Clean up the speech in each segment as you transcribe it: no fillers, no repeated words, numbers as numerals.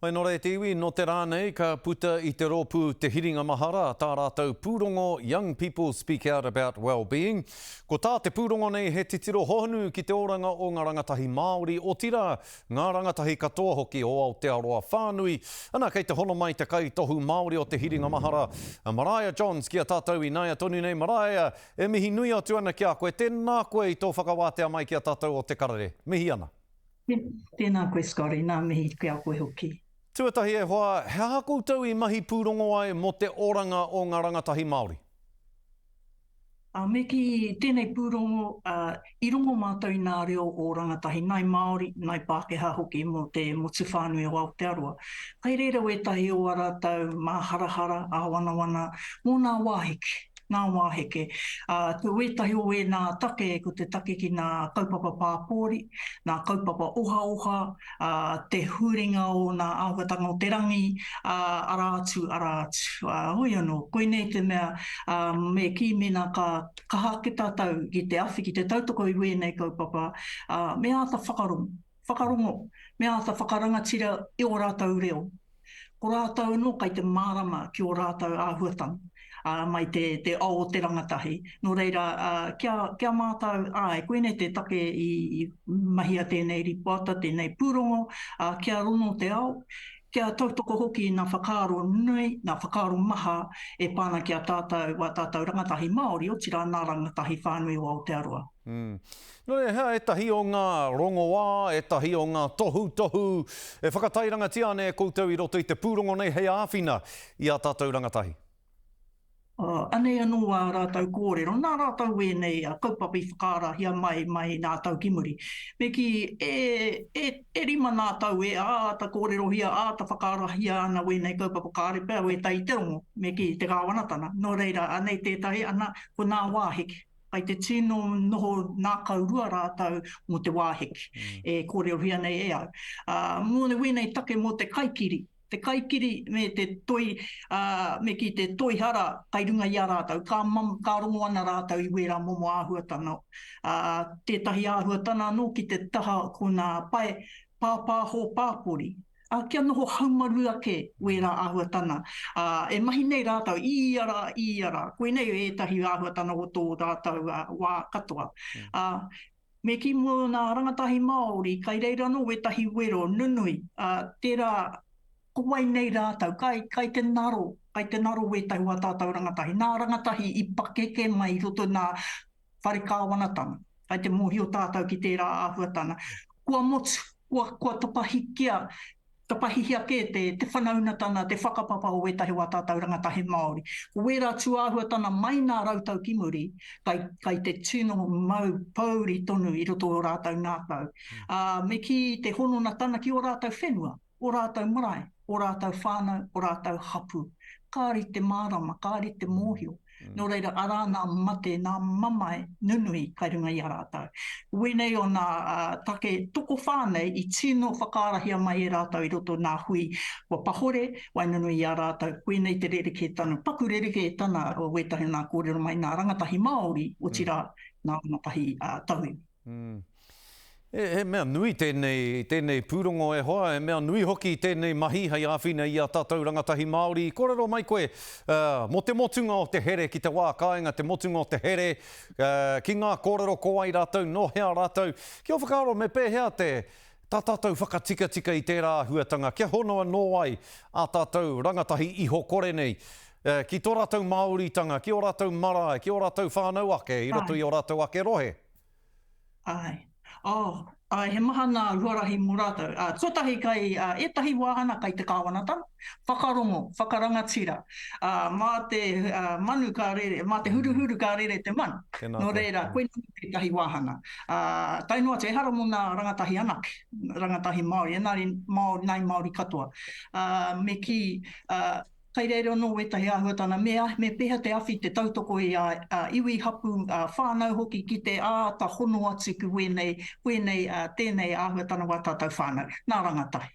Hei no rei te iwi, no te rānei, ka puta I te rōpū te hiringa mahara, tā rātou pūrongo Young People Speak Out About Wellbeing. Ko tā te pūrongo nei he titiro hohonu ki te oranga o ngā rangatahi Māori o tira, ngā rangatahi katoa hoki o Aotearoa Whānui. Ana kei te hono mai te kai tohu Māori o te hiringa mahara. Mariah Johns kia tātou I Naia tonu nei. Mariah, e mihi nui atu ana ki a koe. Tēnā koe I tō whakawātea mai ki a tātou o te karere. Mihi ana. Tēnā koe, Scotty, nā mihi ki a koe hoki. Tuatahi e hoa, he aha koutou I mahi pūrongo ai mo te oranga o ngā rangatahi Māori? Me ki tēnei pūrongo, I rongo mātou I nā reo o rangatahi, nai Māori, nai Pākehā hoki mo te motu whānui o Aotearoa. Kai reira wetahi o a rātou mā harahara, a wanawana, mō nā wāheke. Nā wāheke. Te wetahi o e nā take, ko te take ki nā kaupapa pāpōri, nā kaupapa oha-oha, te huringa o nā āhuatanga o te rangi, arātu. Hoi anō, koe nei te mea, me ki mena ka hake tātou ki te awhi, ki te tautoko I wēnei kaupapa, me āta whakarongo, me āta whakarangatira I o rātou reo. Ko rātou no kai te mārama ki o rātou āhuatanga. Mai te ao o te rangatahi. Nō reira, kia mātou, koe nei te take I mahia tēnei ripata, tēnei pūrongo, kia rono te ao, kia tautoko hoki nā whakaaro nui, nā whakaaro maha, e pāna ki a tātou, wa tātou rangatahi Māori, o tira nā rangatahi whānui o Aotearoa. No hea e tahi o ngā rongoā, e tahi o ngā tohu, e whakatairangatia ne koutou I roto I te pūrongo nei hei āwhina I a tātou rangatahi. Anei anō a rātou kōrero, nā rātou wēnei kaupapi whakaarahia mai nā tau kimuri. Me ki e rima nā tau āta kōrero hia, āta whakaarahia ana wēnei kaupapa kāre pēr e tai te rongo, me ki te kāwanatana. Nō reira, anei tētahi ana ko nā wāheke. Kai te tino noho nā kaurua rātou mo te wāheke, e kōrero hia nei e au. Mōne wēnei take mo te kaikiri. Te kaikiri me te toi, me ki te toihara kai runga I a rātou, ka rongo ana rātou I wera momo āhuatana. Tētahi āhuatana no ki te taha ko nā pai pāpāho pāpori. Kia noho haumaru ake wera āhuatana. E mahi nei rātou, I ara, koe nei e tahi āhuatana o tō rātou wā katoa. Me ki mo nā rangatahi Māori, kai reira no we tahi wero nunui, tērā kowai nei rātou, kai te naro wetahi wa tātou rangatahi. Nā rangatahi I pakeke mai roto nā whare kāwanatanga. Kai te mohi o tātou ki tērā āhuatana. Kua motu, kua tapahihia ke te whanaunatana, te whakapapa o wetahi wa tātou rangatahi Māori. Ko wera tu āhuatana mai nā rautau kimuri, kai te tino mau pauri tonu I roto o rātou nākau. Me ki te hononatana ki o rātou whenua, o rātou marae, o rātou whānau, o rātou hapu. Kāri te mārama, kāri te mōhio. Nō reira, arā nā mate, nā mamae, nunui, kai runga I a rātou. Wēnei o nā take toko whānei I tino whakaarahia mai e rātou I roto nā hui wa pahore, wai nunui I a rātou. Wēnei te rereke tana, paku rereke tana o wetahi nā kōrero mai nā rangatahi Māori, o tira nā rangatahi tauhi. E mea nui tēnei pūrongo e hoa, e mea nui hoki tēnei mahi hei āwhina I a tātou rangatahi Māori. Kōrero mai koe, mo te motunga o te here ki te wā kāinga, te motunga o te here, ki ngā kōrero kōai rātou, no hea rātou. Kia whakaaro me pēhea tā tātou whakatika I tērā huatanga. Kia honoa no ai a tātou rangatahi iho kore nei. Ki tō rātou Māoritanga, ki o rātou marae, ki o rātou whānau ake, I roto I o rātou ake rohe. He maha nā ruarahi mō rātou. Tōtahi kai, etahi wāhana kai te kāwanatanga, whakarongo, whakarangatira, mā te manu kā rere, mā te huruhuru kā rere te manu. Nō reira, koe nō tētahi wāhana. Tainoa te hara mō nā rangatahi anake, rangatahi Māori, enari nai Māori katoa. Me ki kai reiro no wetahi āhuatana, me peha te awhi te tautoko I a iwi hapu whānau hoki ki te āta hono atu ki wēnei tēnei āhuatana wa tātou whānau, nā rangatahi.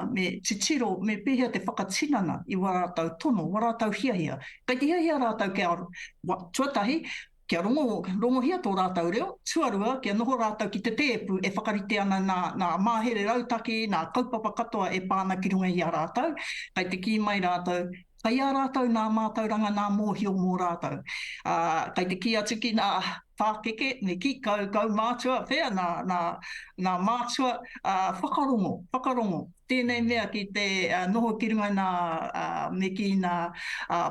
Me te tiro, me peha te whakatinana I warātou tono, warātou hiahia. Kai te hiahia rātou kia tuatahi, kia rongohia tō rātau reo, tuarua, kia noho rātau ki te tēpu e whakarite ana nā māhere rautaki, nā kaupapa katoa e pāna ki runga i a rātau, kai te ki mai rātau, kai a rātau nā mātauranga nā mōhio mō rātau. Kai te ki atu ki nā whākeke, ne ki kau mātua, whea nā mātua whakarongo. Tēnei mea ki te noho ki runga me ki nā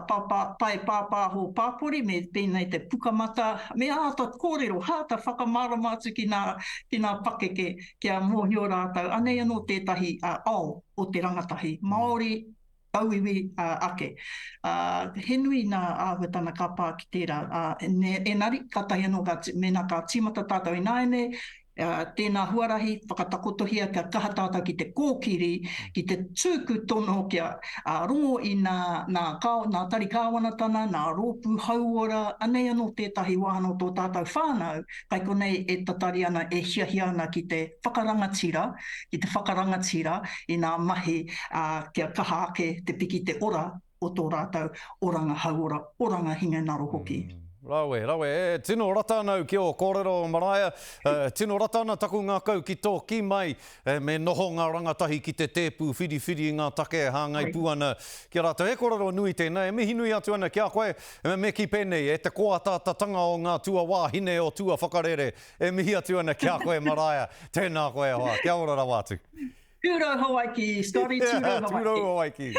pai pāpāho pāpori, me pēnei te pukamata, me āta kōrero, hāta whakamarama atu ki nā pakeke kia mōhio rātau. Anei anō tētahi ao o te rangatahi. Māori, tauiwi ake. He nui nā āwatana ka pā ki tērā. Enari, ka tahi anō mena ka tīmata tātou i nāene, tēnā huarahi, whakatakotohia kia kaha tātou ki te kōkiri, ki te tūku tono kia rongo i nā tari kāwanatana, nā rōpū hauora, anei anō tētahi wāhano tō tātou whānau, kai konei e tatari ana e hiahia ana ki te whakarangatira i nā mahi kia kaha ake te piki te ora o tō rātou oranga hauora, oranga hinga naro hoki. Rawe, tino rata anau ki o kōrero maraea, tino rata ana taku ngā kau ki tō ki mai, me noho ngā rangatahi ki te tēpū whiri ngā take hāngai puana ki rata. E kōrero nui tēnei, e mihi nui atu ana ki a koe, me ki pēnei, e te kōatātatanga o ngā tua wāhine o tua whakarere, e mihi atu ana ki a koe maraea, tēnā koe hoa, kia ora rawa atu. Tūrau Hawaii, Scotty, tūrau Hawaii. Tūrau Hawaii.